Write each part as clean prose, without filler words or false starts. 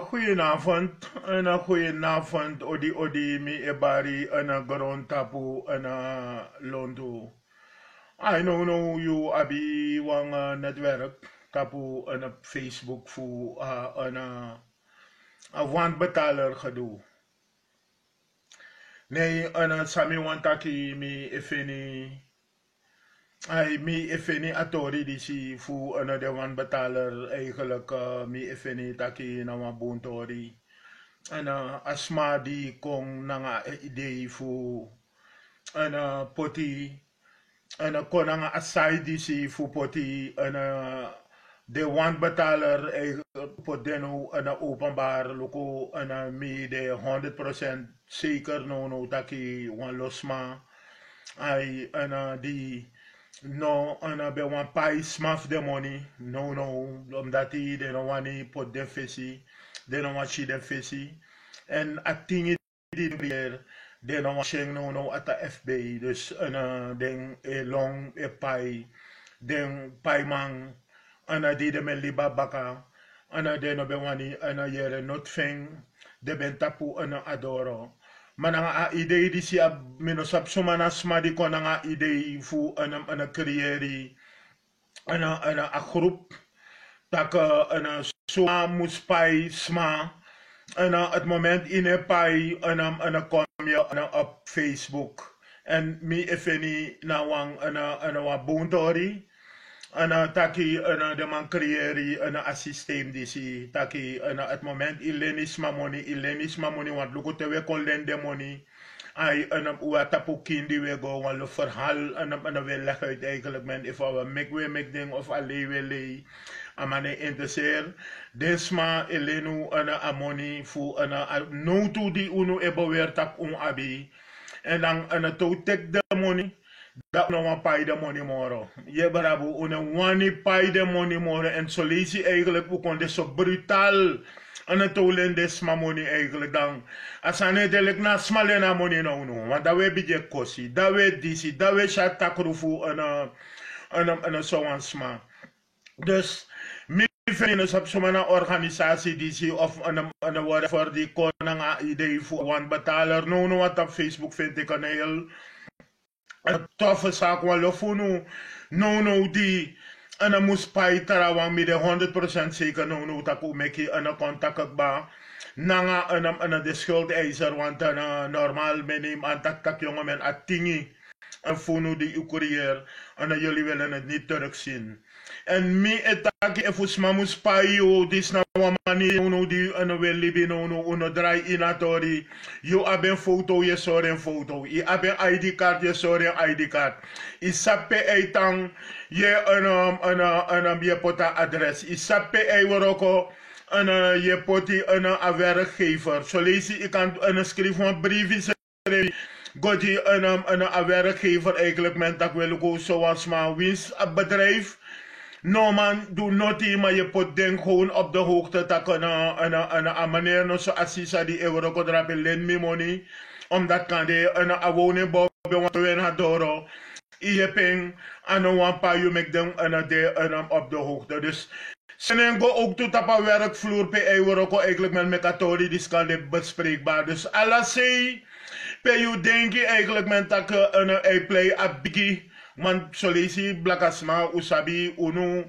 Goedenavond. En een goedenavond, Odi Odi, mi ebari, en een grond tapu, en een londo. I know you abi wang netwerk tapu en op Facebook voor een wandbetaler gedoe. Nee, en sami wantaki mi efeni. Ay, mi effeni atori di si fu de wan betaler eigenlijk mi effeni taki na wan bontori. En asma di kong nanga idee fu en poti en kon nanga asai di si fu poti en de wan betaler eigenlijk pot deno en openbaar loko en mi de 100% zeker no taki wan losma. Ay en die no, en be wan pai smaf de money. No, omdat die de no wani pot de fesi, de no wan chi de fesi. En a tingi die de no wan sheng no at a FB. Dus en den long pai, den pai man, en die de men liba baka. En de no be wani en yere not feng, de ben tapu en adoro. Mananga a idee di si ab minosap sumana smadi ko nanga idee fu ana carrière ana a groep tak ana suma muspai sma ana het moment in e pai ana kom je ana op Facebook en mi efeni na wang ana wa bontori ana taki ana de man creëri ana assistem disi taki ana het moment ilenis mamoni want luko te we kon lende money ai ana uwa tapu kindi we go wan lo verhaal ana we leg uit eigenlijk men if we make ding of alle we le amane interesseer desma elenu ana amoni fu ana no to di uno ebo weer tak abi en dan ana to take the money. Dat no one pay de money moro. Je bravo, une wani pay de money moro. En zo lees je eigenlijk ook on zo brutaal. En het tolen des ma money eigenlijk dan. Als aan het eigenlijk na smalena money no. Want dat we bijje kosi. Dat we disi. Dat we shatakrufu en zo aan sma. Dus mi vind op zo'n organisatie die zie of een woord voor die konanga idee voor one betaler. No, wat op Facebook vind ik een heel een toffe zaak walofunu no die en dan moest paitara wang mi de 100% zeker no taku meki en contact ba nanga en de schuldeiser want normaal meneem aan tak jongen men atingi en funu die ukurier en jullie willen het niet terugzien. En mi etaki efus mamus paio dis na wamani uno di ano wel libi no uno dry inatori yo aben foto ye soren foto I aben ID card ye soren ID card I sappe eitang ye anam ye pota adres I sappe ei woroko je poti een werkgever. Zo lees je, ik kan een schrijf van briefje schrijven. Godi een werkgever eigenlijk met dat wil ik zoals maar winst op bedrijf. No man, doe not maar je pot denk gewoon op de hoogte dat een meneer no zo assisa die euro kodrape lend me money. Omdat kan de een woning bouwen want we naar doro. Je ping en een paar je met dem en op de hoogte. Dus Senengo ook tot op een werkvloer per euro eigenlijk met mekatori die kan dit bespreekbaar. Dus alles zei per je denk je eigenlijk met dat een play a biggie. Want zo lees je blakasma usabi unu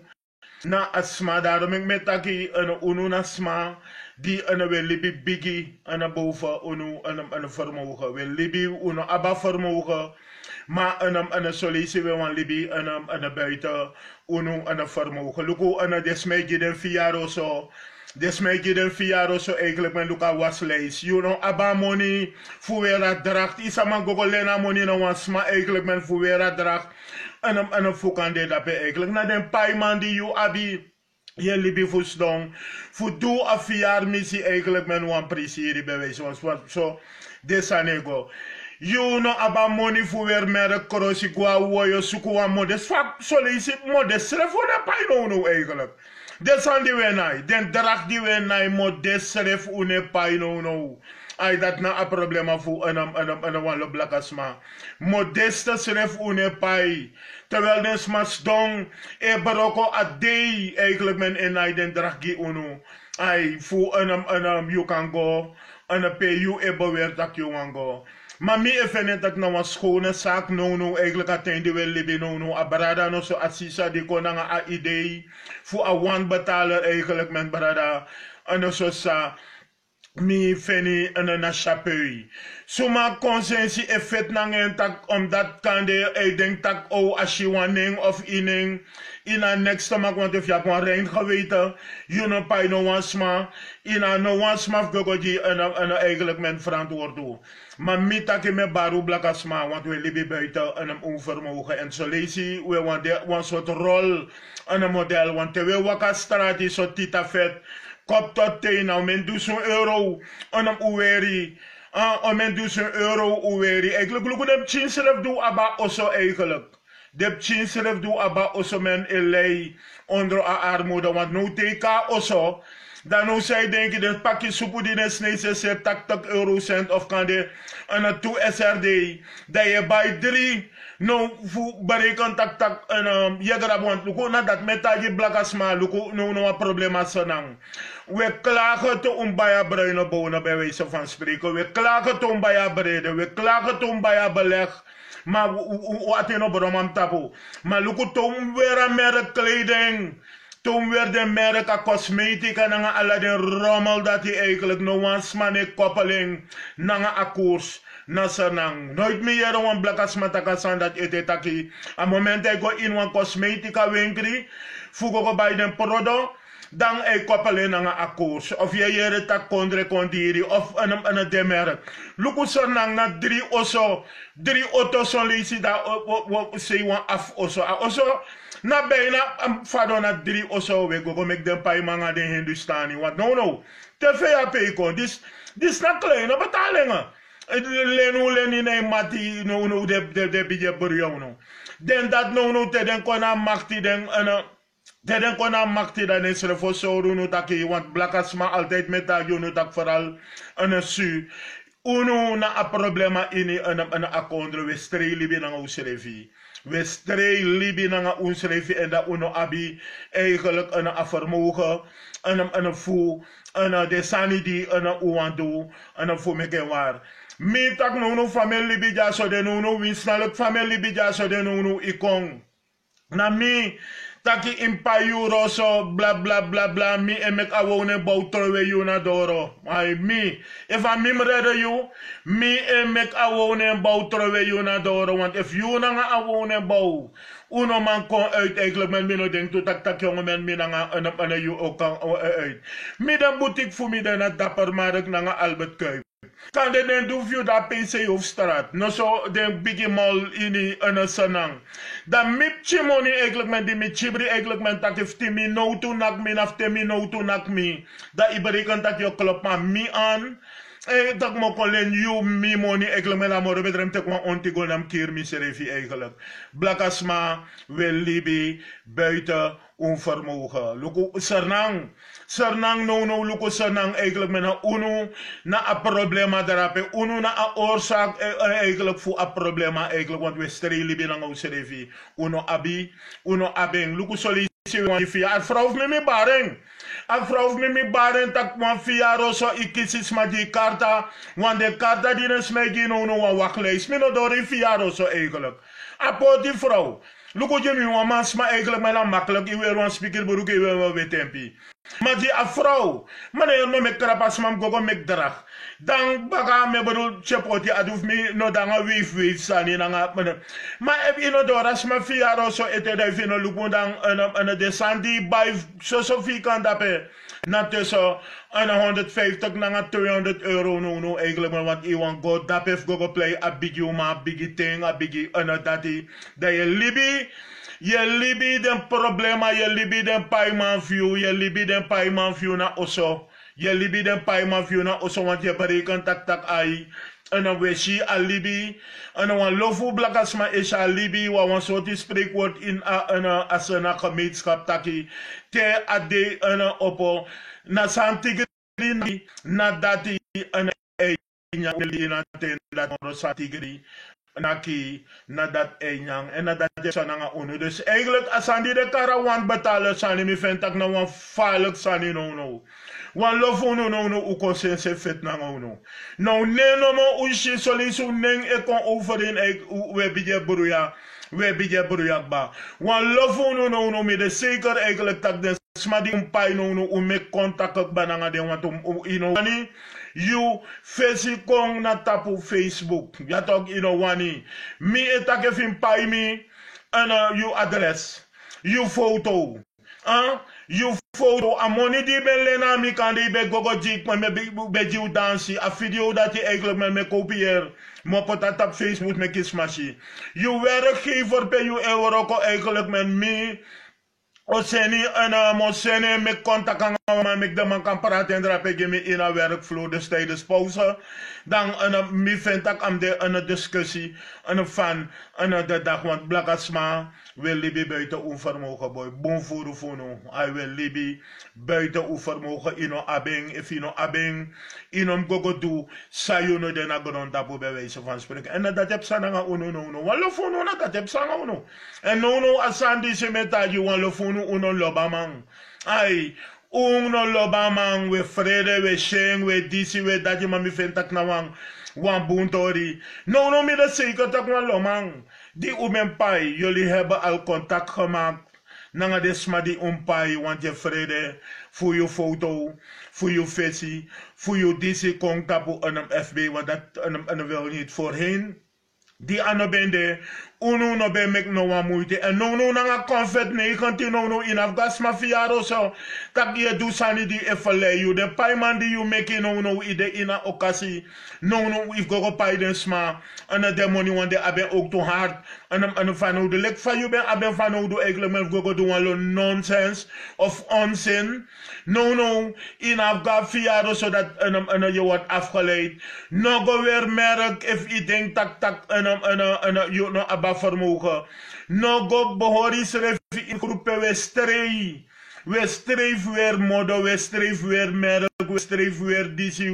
na asma daarom ik met dat een unu nasma die een wel libi biggie en boven unu een vermogen. Wel libi unu abba vermogen. Maar een solutie we want libi een buiten unu een vermogen. Luko een desmeetje den fiaro zo. Desmeetje den fiaro zo eigenlijk met Luka was lees. You know abba money fuera dracht. Isa man gogo lena money no was maar eigenlijk met fuera dracht. En fukande dat eigenlijk. Na den paiman die you abi. Je libi fusdong. Fudu a fiar missie eigenlijk met one prisieri bewijs. Zo desanego. You know about money for where merk krosi gwa woyo suku wa modest. Fak solisi modest. Refo na pay no eigenlijk. Desan die we nai. Den drag die we nai modest ref une pay no. Ay dat na a problema fu en wan blakasma. Modeste ref une pay. Terwijl den smas dong e baroko a day eigenlijk men en ay den drag gi unu. Ai, fu you can go, pay you beweert dat je kan go. Maar mi even dat nou een schone zaak no eigenlijk atteinde wel libi no abrada no so assisa die kon een idee voor een wanbetaler eigenlijk men brada en zo sa mi feni en na chapeu. Suma consensie effect nangen tak omdat kan de denk tak o as je wanneer of ining in a next stomach want if je hebt een rein geweten you know pay no one sma in a no one sma gogoji en eigenlijk men verantwoord doen. Maar niet dat je met baru blakasma, want we leven buiten en een onvermogen. En zo lees je, we want een soort rol en een model. Want we wakker straat is zo tita vet. Kop tot teen, nou men doet zo'n euro en een uweri. Men doet zo'n euro uweri. Eigenlijk, look de chin zelf doe abba osso eigenlijk. De chin zelf doe abba osso men elei onder armoede. Want nu teka osso. Dan nu zij denken dat pakje soepo die de snee ze tak eurocent of kan de een 2 SRD dat je bij 3 no fu bereken tak en je grab want luko na dat metaje blakasma luko no een probleem als nang. We klagen te ombaya bruine bonen bij wijze van spreken. We klagen te ombaya breden. We klagen te ombaya beleg. Maar wat in op romam tapu. Maar luko te weer meer kleding. Toen werd de merken cosmetica en alle de rommel dat hij eigenlijk no one koppeling naar akkoord na sanang. Nooit meer een blakas matakasan dat ete taki. A moment hij go in een cosmetica winkel, voeg bij de product, dan hij koppeling naar akkoord. Of je hier tak kondre kondiri of een de merk. Luku sanang na 3 oso, 3 auto's zo lezen dat we af oso. Na bijna fado na 3 of zo we go make them pay manga de Hindustani. Want no. Te veel pay kon. Dis na kleine betalingen. Lenu nee mati no de bidje burjo no. Den dat no te den kona makti den te den kona makti dan is er voor zo no taki want blakasma altijd met dat no tak vooral een su. Uno na a problema ini een akondre we streli bi na usrevi. We strijden libi naar ons leven en dat uno abi eigenlijk een vermogen, een voel, een desanity, een uwandu, een voel me waar. Mi tak no familie bija so de no winsnalek familie bija so de no ikong. Na mi taki impayu roso bla bla bla bla mi emek awone boutrowe you na doro. Ay mi if I mimrede you mi emek awone boutrowe you na doro want if you na awone bou uno man kon uit eigenlijk men mino denk to tak jonge men mi na een you ook kan uit. Mi dan boutique voor mi dan na dapper mark na Albert Kuip. Kan de den doe je dat PC of straat? No zo den biggie mall in een sanang. Dan mipje money eigenlijk men die mipje eigenlijk men tak if timi no to nak me of timi no to nak me. Dat i berekent dat je klop maar mi aan. Dat mo kolen you mi money eigenlijk men amore bedrem tek ma ontigo nam kier mi serefi eigenlijk. Blakasma wel libi buiten onvermogen. Luko sernang. Sernang no luko sernang eigenlijk met een uno na een problema darape. Uno na een oorzaak eigenlijk voor een problema eigenlijk. Want we strijden binnen onze revi. Uno abing. Luko solitie want via. Vrouw me me bareng. A vrouw me me bareng tak man via roso ikisis ma die karta. Want de karta die is mij no een wachtlijst. Me no door via roso eigenlijk. Apo die vrouw. Luko je mi wan mas ma eigenlijk met een makkelijk. I weer wan speaker beroek i weer wel tempi. Maar die vrouw, meneer no mek krapas mam gogo mek drag. Dan baga me bedoel chepoti aduf mi no danga wave sani nanga meneer. Maar heb je no doras ma via roso ete da vino luko dan een de sandi bij so kan dape. Na tussen een 150 naar 200 euro no eigenlijk maar wat iwan go dape gogo play a biggie ma biggie thing a biggie daddy dat je libi. Je libi den problema, je libi den payman view, je libi den payman view na oso. Je libi den payman view na oso, want je berekent tak ai. En dan wees je a libi. En dan een lofu blakasma is a libi, wat een soort spreekwoord in as een gemeenschap taki. Te ade en opo. Na santigri, na dati en enya na ten dat santigri. naki na dat enyang en na dat je sananga uno. Dus eigenlijk als aan die de karawan betalen sani mi ventak na wan falek sani no. Wan lof uno no u konsense fit na uno. Nou nee no mo ushi solisu neng e kon overin we bidje broeia. We bidje broeia ba. Wan lof uno no me de zeker eigenlijk tak de smadi umpai no u me contact ak bananga de want wani. You face kong na tapu Facebook. Ya talk wani. Mi etake fin pay mi you address. You photo. You photo. A money di ben lena mi kan di be gogo jik me be jiu dansi. A video dat je eigenlijk me kopieer. Mo pota tap Facebook me kismashi. You werkgever pe you euro ko eigenlijk men mi. Oseni mosene me contact aan me de man kan praten en drapen me in een werkvloer dus tijdens pauze. Dan mi vind ik aan de discussie van de dag want blakasma wil libi buiten onvermogen boy. Bon voor uno. Hij wil libi buiten onvermogen ino abing if ino abing inom gogo do sayuno de na grond tapu bij wijze van spreken. En dat heb sananga uno. Wallo funo na dat heb sanga uno. En no asandi se metaji wallo funo uno lobamang. Ai uno lobamang we vrede we sheng we disi we dat je mami vindt na wan buntori. No mi de zeker tak wan lomang. Die umenpai jullie hebben al contact gemaakt. Nanga desma die umpai want je vrede voor je foto, voor je visie, voor je disi kong tapu FB want dat wil niet voorheen. Die anobende uno no be mek no wa moeite en no nanga confet 19 no in afgas mafia roso tak je do sani di efale you de payman di you make no ide ina okasi no if go pay den sma en de money want de abe ook to hard en van de lek van you ben abe van do eigenlijk men go do one nonsense of onzin no in afgas via roso dat en je wordt afgeleid no go weer merk if je denkt tak en you no aba vermogen. No go behoris refi in groepen we strei. We streef weer mode, we streef weer merk, we streef weer disi,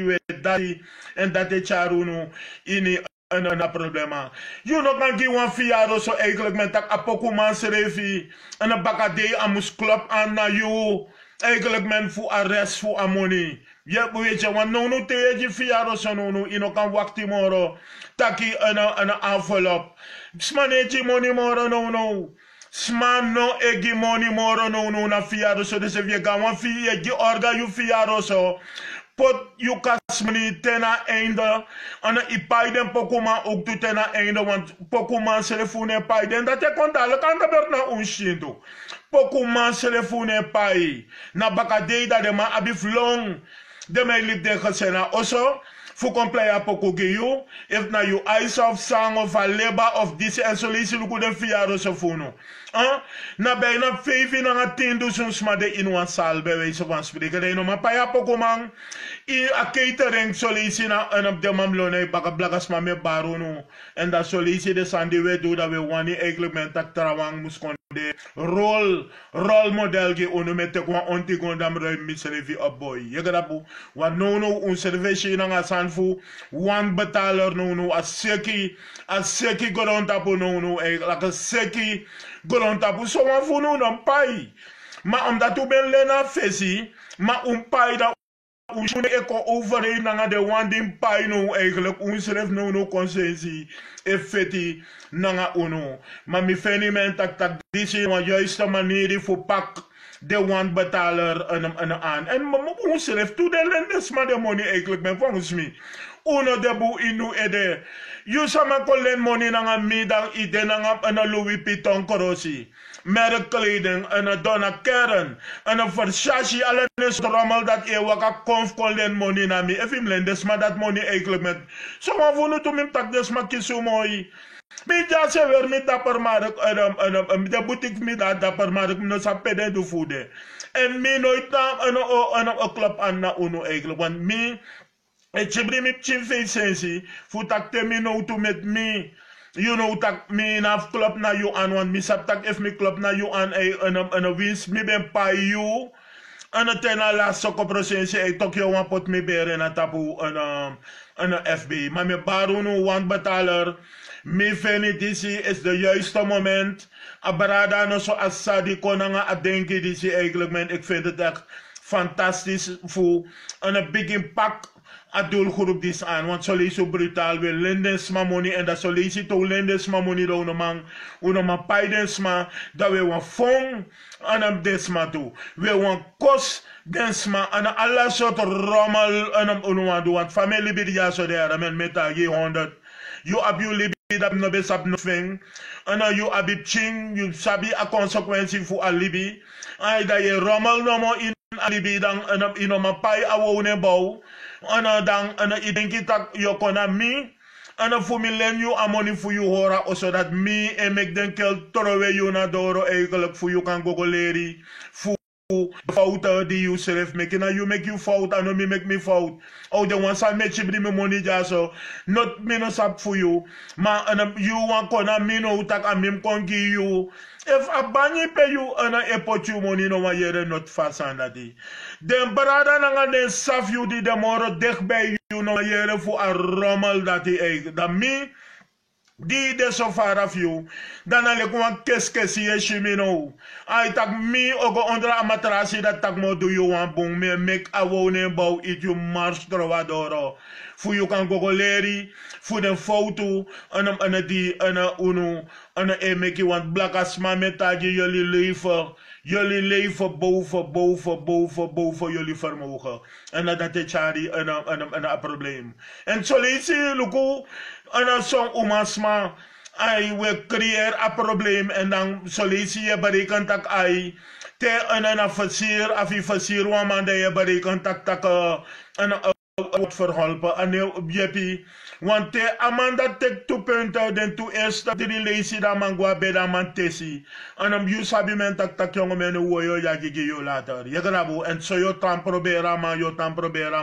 we dati. En dat is charuno in een problema. You no kan give one fiaro so eigenlijk met dat apokuman refi. En een bakade amus klop aan na you. Eigenlijk men voor arrest voor amoni. Je weet je, want no te je fiaro so no ino kan wakti moro. Taki een envelop. Smaneji money moro no. Sman no egi money moro no na fiaro so dus if je gaan wan je orga you fiaro so. Pot you kasmani tena einde. En ipai den pokuma ook tu tena einde. Want pokuma selefune pai den. Dat je kon dadelijk kan gebeuren na unshinto. Pokuma selefune pai. Na bakadei dat de ma abif long. De mij liep de gesena oso. Fu complaya poko geyu. If na you eyes of sang of a labor of this en solisi luku den fiaro so funo. Na bijna 5 na 10.000 smade in wan sal bij wijze van spreken. De no ma paya poko man. I a catering solisi na en op de mamlone baka blagas ma me barono. En dat solisi de sandi we do dat we wani eigenlijk men tak trawang muskon de rolmodel ge ono met te kwa onti gondam roi misrevi op boy. Je grapu. Want no un service na nga sanfu. Wan betaler no a seki gorontapu no eigenlijk a seki gorontapu so wan fu no pai. Ma omdat u ben lena fesi. Ma pai da Oesune eko overheen nanga de wanding pai no eigenlijk onschref no consensie effetti nanga uno. Maar mi feni men tak disi wan juiste manier voor pak de wandbetaler aan. En onschref toe de lendes maar de money eigenlijk ben volgens mij. Uno de bu inu ede. You sama kolen money nanga mi dan ide nanga Louis Vuitton korosi. Merkkleding en een Donna Karen en een Versace alleen is rommel dat je waka konf kolen money na mi. Even lendes maar dat money eigenlijk met. Zomaar voelen toen mijn tak des maar kies zo mooi. Mi ja se weer met dapper mark de boutique met dat dapper mark no sa pede do voede. En mi nooit na een klap aan na uno eigenlijk want mi het je brim chin face sensi voor tak te mi no to met mi. You know tak me naf klop na you an want mi sap tak if me klop na you an en wins mi ben pa you en tena la soko prosensi e tok yo wan pot mi bere na tapu een FB. Maar met Baruno want betaler, me vind disi is de juiste moment. Abrada no zo als Sadi konanga adenki disi eigenlijk men, ik vind het echt fantastisch voor een big impact. A doelgroep dis aan, want zo lees zo brutaal weer lendens ma money en dat zo lees je toch lendens ma money dat we man paidens ma dat we wan fong aan hem desma toe, we wan kos desma aan alle soort rommel aan hem doen, want familie bij ja zo daar, men met daar je 100, you ab you libi dat no be sab no fing, en you abi ching, you sabi a consequentie voor alibi, ay dat je rommel no mo in alibi dan en in ma pai a wonen bouw. En dan ik denk dat je kon me en voor me len je a money voor je horen zodat me en ik denk dat trouwe je na door eigenlijk voor je kan googleri voor fouten die je zelf make na you make you fout en me make me fout oh de one side make you me money ja so not me no sap voor you maar en you want kon me no tak a me kon give you if a banyi pay you en a pot you money no maar je not fast aan dat die den brada nanga den saf you die de moro dicht bij you no jere voor a rommel dat die eigen dat me die de so far of you dan ale kwa keskesi ye shimino ai tak me ogo onder a matrasi dat tak mo do you want bong me make a wonen bouw it you mars trovadoro voor you kan gogoleri voor den foto en die en uno en make you want black as ma metagi jullie leven. Jullie leven boven jullie vermogen. En dat is een probleem. En zo lees je, Luko, en zo'n omasma, we creëren een probleem. En dan zo lees je berekent dat hij te een versier, want je berekent dat een verholpen. En je want te amanda tek 2 punten den tu eerst de relatie da mangwa beda man tesi. En you sabi men tak jonge men woyo ya gigi yo later. Je grabu en so yo tan probera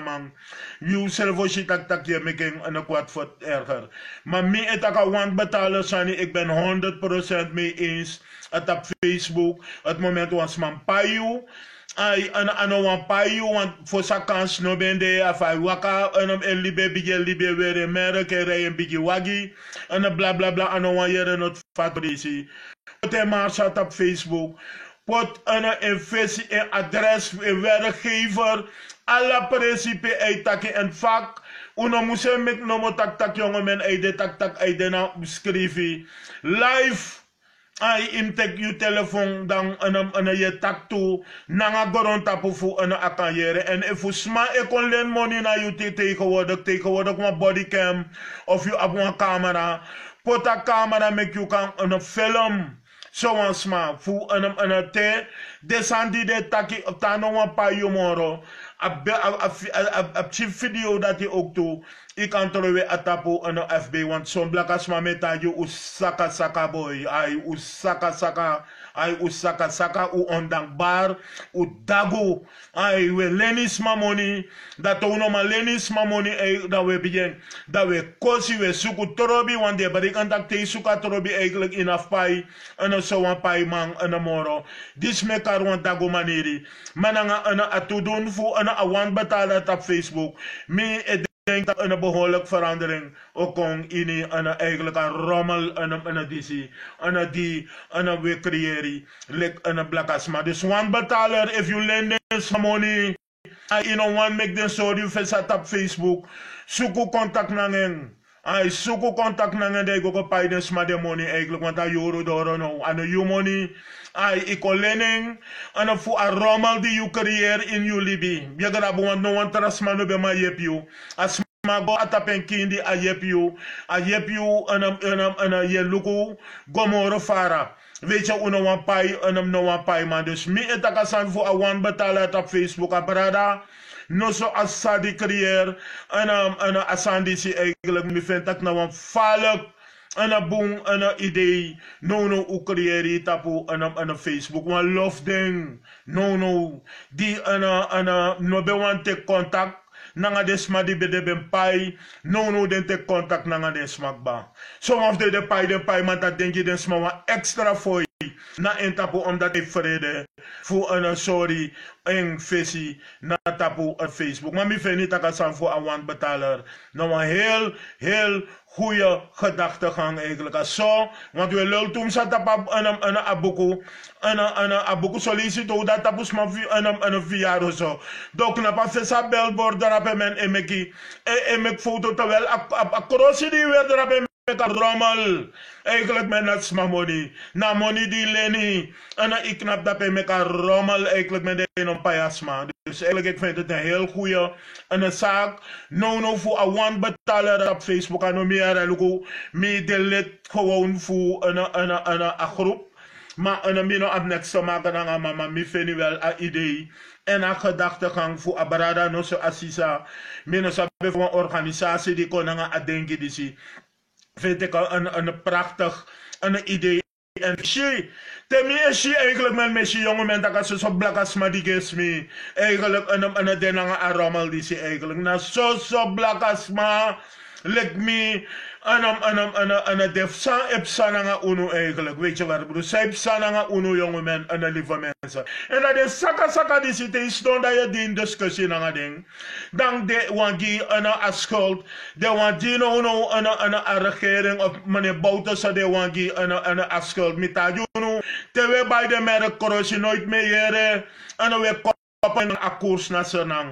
man. You self tak je making een kwart voor erger. Maar me etaka want betalen sani ik ben 100% mee eens. Het op Facebook, het moment was man payu. I ano wan payu want for sa kans no bende afai waka en libe bige libe were mere kere en bigi wagi en bla bla bla ano wan yere not fabrisi pot en marsat op Facebook pot en face en adres en werkgever alla principe eitake en vak uno muse met no mo tak jonge men eide tak eide na skrivi live ai imtek je telefoon dan en je tak toe nanga goron tapu fu en akanyere en if you sma e kon len money na you tegenwoordig een bodycam of you have een camera put a camera make you kan een film zo sma fu en te desandi de taki tano wan pa you moro a chief video dat je ook toe ik kan trouwen atapo en FB want zo'n blakas ma meta je usaka boy ai usaka u ondankbaar u dago ai we lenis ma money dat we no ma lenis ma money dat we begin dat we kosi we suku trobi want de bari kan tak te suka trobi eigenlijk in afpai en zo wan pai man en moro dis me kar want dago maneri mananga en atudun fu en awan betalen op Facebook me ik denk dat een behoorlijke verandering ook komt in eigenlijk een rommel en die we creëren een blakasma. Dus one betaler if you lend some money you know one make them sorry you set op Facebook suku contact nangen. Ai suku contact nangen de go pay den sma de money eigenlijk want dat euro door no and you money ai ikolening en fu a rommel die you creëer in you libi. Je gaat want no one trust man be ma yep you. As ma go atapen kindi a yep you en je luku gomoro fara. Weet je uno wan pay en no wan pay man. Dus mi etakasan fu a one betalen op Facebook a brada. No so as Sadi creëer en asandi si eigenlijk mi vind dat nou een valk en boom en idee no u creëer tapu en Facebook one love ding no die no be want take contact nanga desma di bede ben pai no den take contact nanga desma ba so of de pai man dat denk je desma wa extra voor na in tapu omdat ik vrede voor een sorry en visie na tapu op Facebook. Maar mi vind niet dat ik voor een wanbetaler. Nou een heel goede gedachtegang eigenlijk. Zo, want we lullen toen zat op een abuku. Een abuku solicito dat tapus maar een VR of zo. Donc na pa fesa bellboard daarop men emeki. Emek foto terwijl a crossie die weer daarop met een rommel. Eigenlijk met dat smamoni. Na money die leni. En ik knap dat met een rommel eigenlijk met een payasma. Dus eigenlijk ik vind het een heel goede een zaak. No voor een wanbetaler op Facebook. En meer en me delete gewoon voor een groep. Maar een mino op niks te maken dan mama. Me vind wel een idee. En een gedachtegang voor Abarada no so assisa. Mino sabe voor een organisatie die kon aan denken die zie. Vind ik een prachtig idee. En temi is eigenlijk met mensen jonge mensen dat ze zo blak als maar die geeft me. Eigenlijk een denanga aromal die ze eigenlijk. Na zo blak als maar. Let me en def san epsananga uno eigenlijk. Weet je wat ik bedoel? Zij epsananga uno jonge men en lieve mensen. En dat is saka die zit in stond dat je die discussie nanga ding. Dan de wangi een schuld. De wangi no een regering of meneer Bouterse de wangi een schuld. Mita juno. Terwijl bij de merk korosje nooit meer en we koppen een akkoord naar Senang.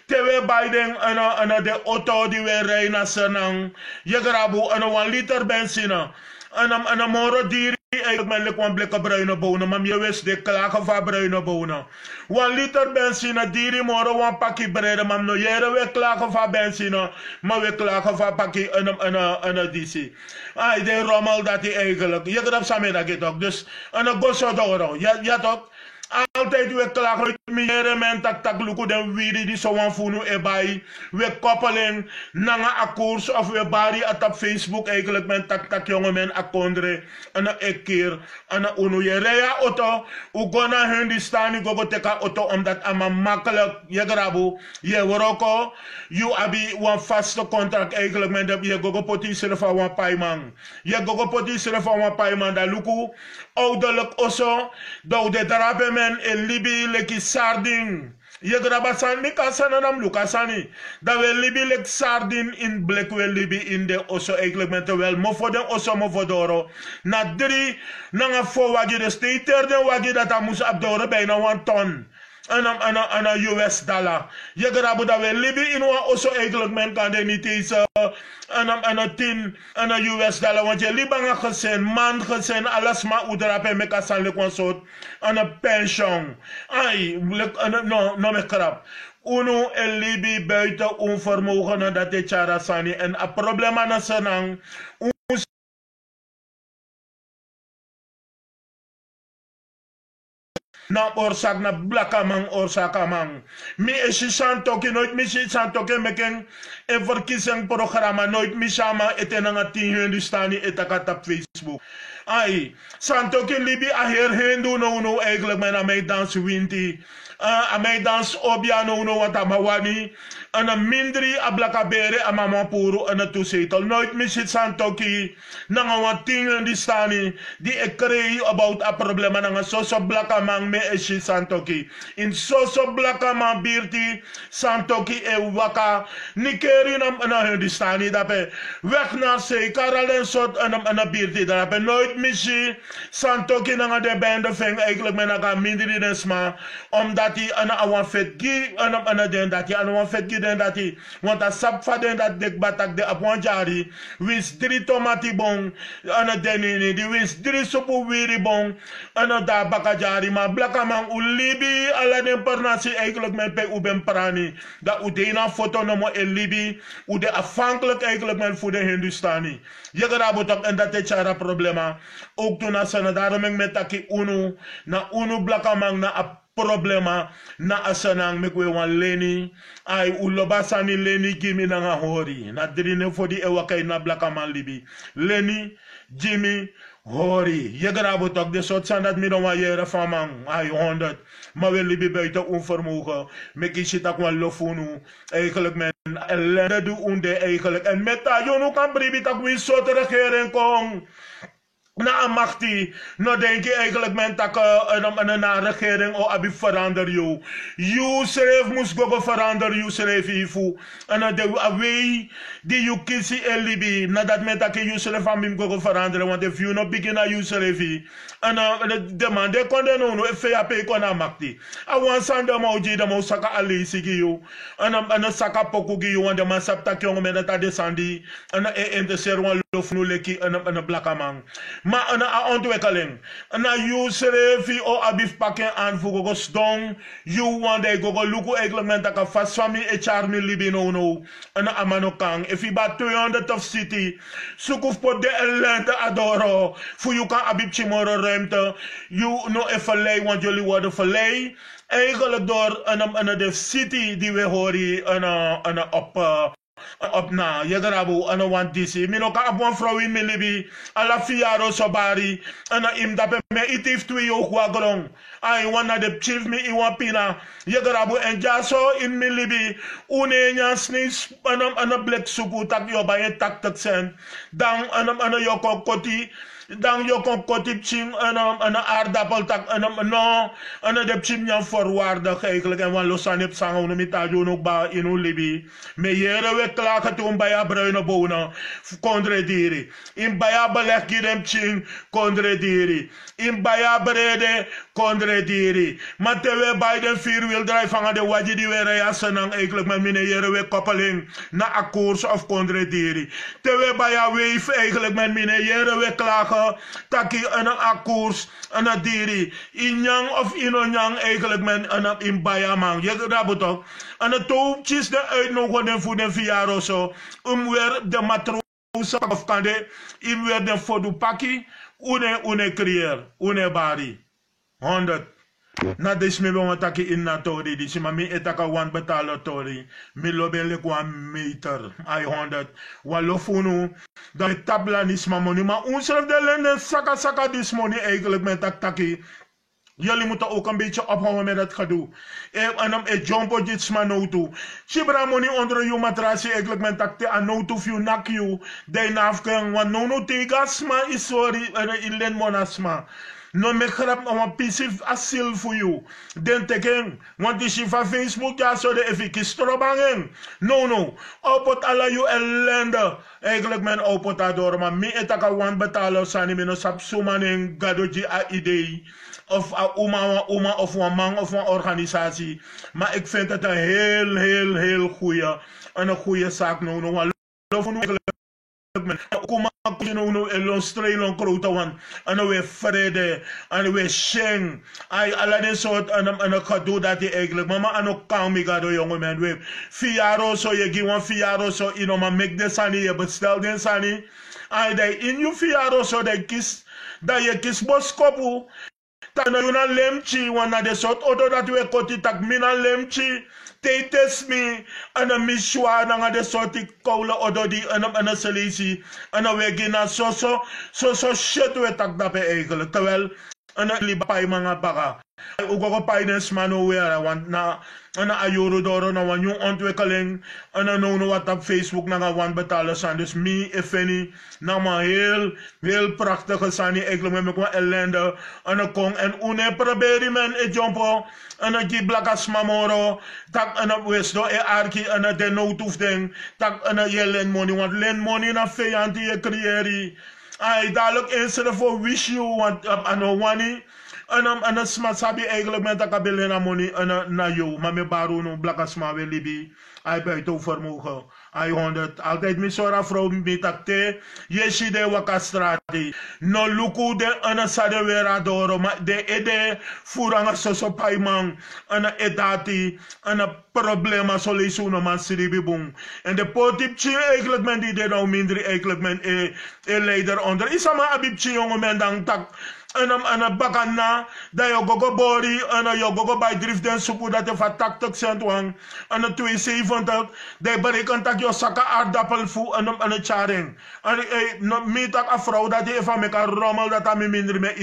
Terwijl Biden en de auto die we rijden naar Senang. Je grabu en 1 liter benzine. En een moro diri. Ik ben een blikken bruine bonen. Maar je wist de klagen van bruine bonen. 1 liter benzine diri moro 1 pakje breiden. Maar no jere we klagen van benzine. Maar we klagen van pakje en DC. Ah, de rommel dat hij eigenlijk. Je grabu samen dat je toch. Dus een gozo doro. Ja toch. Altijd we klagen uit meer men tak luku den wiri die zo van funu erbij. We koppelen nanga akkoord of we bari at op Facebook eigenlijk men tak jonge men akondre. En een keer en unu je rea auto. U gona hun die staan die gogo teka auto omdat ama makkelijk je grabu. Je woroko. You abi een vaste contract eigenlijk men dat je gogo potisere van een paiman. Je gogo potisere van een paiman da luku. Ouderlijk osso. Dat de drape men in Libi leki sardin. Je grabasan ni kasana nam lukasani. Dat we Libi lek sardin in blek we Libi in de osso eigenlijk met wel mofo den osso mofo doro. Na 3 nanga 4 wagi de steter den wagi dat amus abdoro bijna 1 ton. En US dollar. Je grabu dat we Libi in wa osso eigenlijk men kan de niet eens en 10 en US dollar. Want je Liban gezien, man gezien, alles maar udrape me kasan le consort en een pension. Ai, no me krap. Uno en Libi buiten onvermogen dat de charasani en een probleem aan Senang. Na oorzaak na blakamang oorzakamang. Mi esi santoki nooit mi si santoki meken een verkiezingsprogramma nooit mi sama etenanga 10 hun stani etakat op Facebook. Ai, santoki libi aher hendu no eigenlijk men amay dans winti. Amay dans obia no wat amawani. En een mindri ablakabere amama puru en een toezetel. Nooit mis het santoki. Nanga wat dingen die staan die ik kreeg about a problema. Nanga soso blakamang me eshi santoki. In soso blakamang birti santoki e waka. Nikeri na hun die staan dape. Weg naar zee. Karalen sot en birti dape. Nooit missie santoki nanga de bende veng eigenlijk men naga mindri desma. Omdat hij een awan vet gi en den dat hij een awan vet gi den dat hij, want als sap vaden dat dek batak de apwanjari, wins 3 tomati bon, en denini, die wins 3 sopu wiri bon, en da bakajari, maar blakaman u libi, ala den pernasi eigenlijk met pe u ben prani, dat u de na foto nomo e libi, u de afhankelijk eigenlijk men voor de Hindustani. Je grabotok en dat is een problema. Ook toen als ze daarom met taki unu, na unu blakaman na problema na asanang mekwe wan leni ay ulobasani leni gimi na nga hori na drine fodi ewakay na blakaman libi leni Jimmy hori je grabo tok de soort zijn dat mi dan jere van man ay 100 maar we libi buiten onvermogen meki shit ak wan lofunu eigenlijk men ellende doen de eigenlijk en met dat jono kan bribi tak win soort regering kom na amachti, no denk je eigenlijk men tak een regering o abi verander you. You schreef moest go verander you schreef ifu. En de away die you kisi en libi, nadat men tak you schreef aan bim go veranderen, want if you no begin a you schreef en de man de konde no FAP kon amachti. I want sanda mauji de mo saka ali sigi you. En saka poku gi you want de man sap tak yong men ta descendi en de serwan lof no leki en blakamang. Maar een ontwikkeling. En je schreef o abif pakken aan voor go stong. You want they go luku eigenlijk men dat vast van me e charmi libino no. En amano kang. If you ba 200 of city. Sukuf pot de ellende adoro. Voor you kan abif chimoro ruimte. You no e verlei want jullie worden verlei. Eigenlijk door de city die we horen op na je grabu ana want disi mino ka abon vrouw in milibi ala fiaro sobari ana im dape me itif tu yo kwagron ai wana de chief me I wan pina je grabu en jaso in milibi une nyasnis ana black suku tak yo ba tak tak sen dan ana yo kokoti dan yo kon kotip ching een aardappel tak no de chim jan voorwaardig eigenlijk en wan losanip sang no mitajo no ba inu libi me yere we klagen toen bij a bruine bonen kondrediri in baya beleg gidem ching kondrediri in baya brede kondrediri maar tewe bij de 4-wheel drive van de waji die we rijden senang eigenlijk met mine yere we koppeling na akkoord of kondrediri tewe baya wave eigenlijk met mine yere we klagen taki een akkoord een diri inyang of inonyang eigenlijk men in bayamang je dat toch en het toopjes de uitnodigen voor de verjaardag zo weer de matroos of kande in weer de foto paki une creëer une bari 100 na des me bon ataki in na tori di si mami etaka wan betalo tori mi loben le kwa meter ai 100 walo funu da tabla nis mamoni ma unself de lenden saka dis money eigenlijk met taki. Jullie moeten ook een beetje ophouden met dat gedoe. En jumpo dit man nou toe. Chibra money onder je matrasie eigenlijk met takte aan nou toe view nak you. De nafken want no tegas ma is sorry in len monasma. No me grap om een piece asiel voor you. Den teken, want die van Facebook ja zo de even strobangen. No. Opot alla you ellende. Eigenlijk men opot ador, maar me etaka wan betalen sani me no sap sumanen gadoji a idee. Of a oma of een man of een organisatie. Maar ik vind het een heel goede zaak. Kuma kuno elon strelon krota wan en we vrede en we sheng ai ala den soort en kado dat die eigenlijk mama ano kan mi gado jonge man we fiaro so je gi wan fiaro so ino ma make de sani je bestel den sani ai dai in you fiaro so de kis dat je kis boskopu tana yuna lemchi wana de soort odo dat we koti tak mina lemchi Tetes me en een miswa na de soort koule odo die en selisi en we gina so shit we tak dape eigenlijk terwijl en libai mga baka ugo pines mano weer want na en ayuro doro na wan yung ontwikkeling en no wat op Facebook na wan betalen zijn dus me efeni na ma heel prachtige sani eigenlijk met me ellende en kong en une proberi men e jumpo en die blakas mamoro tak en wesdo e arki en de noodhoef ding tak en je len money want len money na feyanti je creëri ai dadelijk instellen voor wish you want ano wani en sma sabi eigenlijk met dat kabel na money en na you maar me baru no blakas ma we libi ai buiten vermogen ai 100 altijd mi sora vrouw mi takte yeshi de wakastrati no luku de ana sade wera doro ma de ede furanga soso paimang ana edati ana problema solution man siribi bung en de potipchi eigenlijk men die de nou minder eigenlijk men e leider onder isama abipchi jonge men dan tak en bakana da yo gogo bori en yo gogo bij drift den supu dat je van tak cent wang en 270 de bereken tak yo saka aardappel fu en charing en me tak a vrouw dat je van mekaar rommel dat me minder me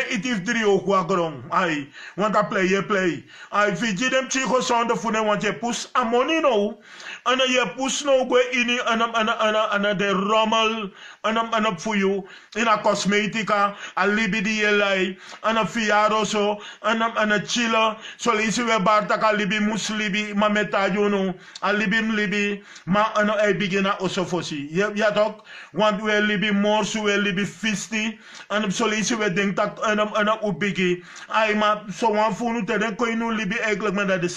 iti 3 ook wa grong ai want dat play ai viji dem chico zonde fu une want je pus amoni no ana je pus no go ini ana de rommel ana voor you ina cosmetica a libidi elai ana fiaro so ana chila so lisi we barta ka libi muslibi ma metajo no a libi ma ana e bigina osofosi ya dok want we libi more so we libi fisti ana so lisi we denk tak ana ubigi ai ma so wan funu te den ko inu libi eigenlijk met dat de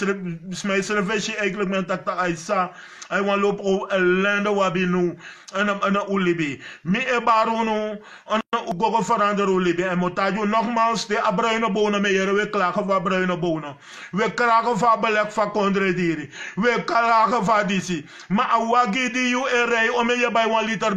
smijservisie eigenlijk met tak tak aisa ai wan loop o ellende wabi nu ana ulibi mi e barono ana ugogo verander ulibi en motajo nogmaals de abruine bonen me jere we klagen van bruine bonen we klagen van belek van kondrediri we klagen van disi ma awagi di you e rei om je bij 1 liter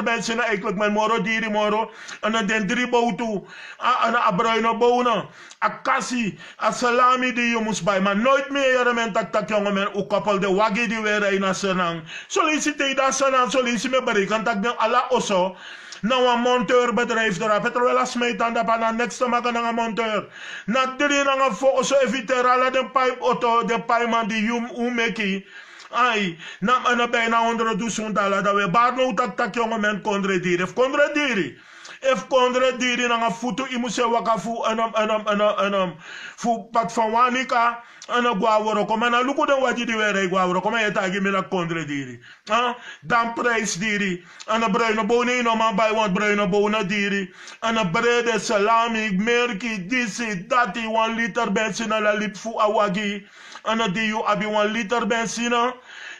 benzine eigenlijk met moro diri moro ana den 3 boutu ana abruine bonen akasi a salami die je moest bij maar nooit meer men tak jongen men u koppel de wagi die weer rijden naar Senang soliciteer dat Senang soliciteer me bereiken tak den ala osso na een monteurbedrijf daar petrol as mij dan dat na next te maken na een monteur na 3 na een voor zo eviter ala de pipe auto de paiement die u meki ai na bijna $100,000 dat we bar no tak jongen men kondrediri if kondre diri na futu imuse waka fu fu pat van wanika ana guaworo koma na luku den waji di were guaworo koma yeta gi mena kondre diri dan prijs diri ana bruine bone no man bij want bruine bone diri ana brede salami merki disi dati 1 liter benzine la lip fu awagi ana di you abi 1 liter benzine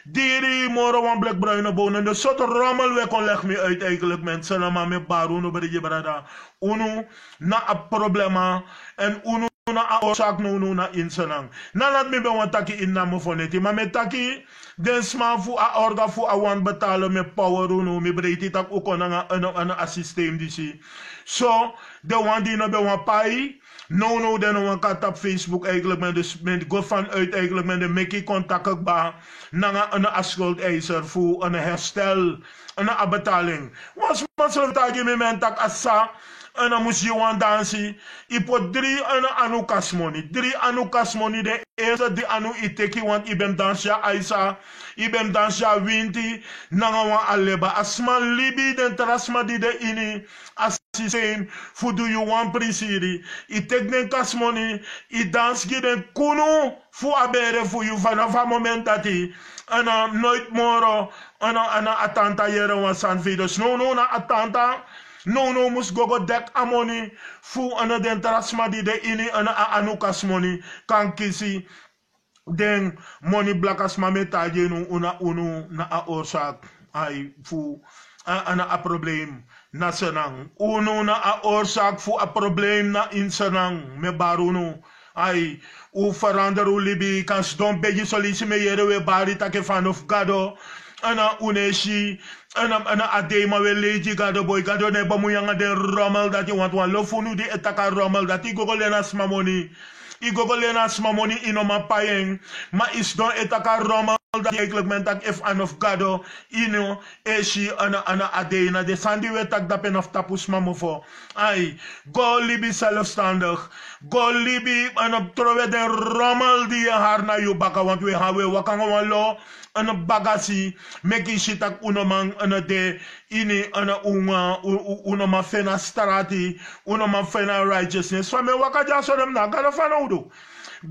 diri moro wan black bruine bonen de soort rommel we kon leg me uit eigenlijk mensen na maar met baruno bij brada unu na a problema en unu na a oorzaak no na insenang na laat me be wan taki in na mo foneti maar met taki den sma fu a orga fu a wan betalen met power unu me breiti tak ook na een systeem disi so de wan die na be wan pai no den wan kat op Facebook eigenlijk met go van uit eigenlijk met de Mickey contact ba na een aschuldeiser voor een herstel een betaling was man tagi me men tak assa en dan moest je wan dansi ipo 3 anu kasmoni 3 anu kasmoni de eerste die anu iteki want ibem dansja aisa ibem dansja winti nanga wan aleba asman libi den trasma di de ini asisem fu do you want prisiri itek den kasmoni i dans giden kunu fu abere fu you vanaf a moment dati ana nooit moro ana atanta yere wan san videos no na atanta no mus gogo dek amoni fu ana den trasma di de ini ana anukas moni kan kisi den money blakas mameta jenu unu na a oorzaak ai fu ana a probleem na senang unu na a oorzaak fu a probleem na in senang me baruno ai u verander u libi kan stom beji solisi me yere we bari take fan of gado ana uneshi ana adema we leji gado boy gado ne ba muyanga de rommel dat you want one lofunu di etaka rommel dat igo golena smamoni inoma payeng ma is don etaka rommel dat eigenlijk men tak if an of gado ino eshi ana adena de sandi we tak da pen of tapus mamofo ai go libi zelfstandig go libi ana trove de rommel die haar na you baka want we have wakanga wan lo ana bagasi meki shitak unomang ana de ini ana unoma fena strati unoma fena righteousness so me wakaja so dem na gado fanoudo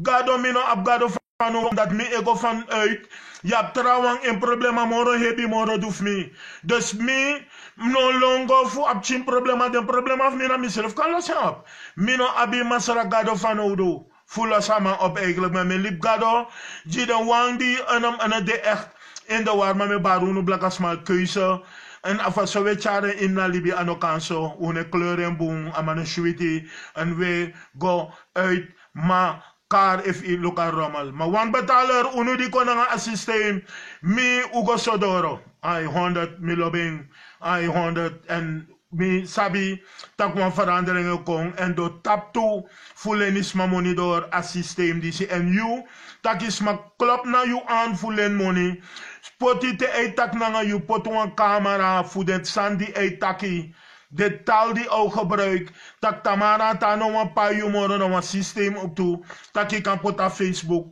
gado mino ab gado fanu dat mi ego van uit ja trouwang in problema moro hebi moro duf mi dus mi no longo fu ab chin problema den problema of mi na myself kan los help mino abi masara gado fanoudo Fula sama op eigenlijk met mijn lip gado. Die de wang die en de echt in de war met mijn baroen blakas maar keuze. En af zo we charen in na Libi ano kanso. Une kleur en boom amane sweetie. En we go uit ma kar if i loka rommel. Maar wan betaler unu di kon nga assistem. Mi ugo sodoro. Ai 100 milobing. Ai 100 en mi sabi tak wan veranderingen kon en do tap toe voelen is ma money door as systeem die en you tak is ma klop na you aan voelen money spoti te ei tak na you pot wan camera voor den sandi ei taki de taal die ook gebruik, dat Tamara ta no een paar humor no een systeem op toe, dat je kan put op Facebook,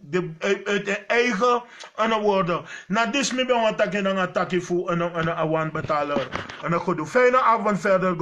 uit de eigen woorden. Na dit me ben wat ik dan attack voor een awan betaler. En een goede fijne avond verder.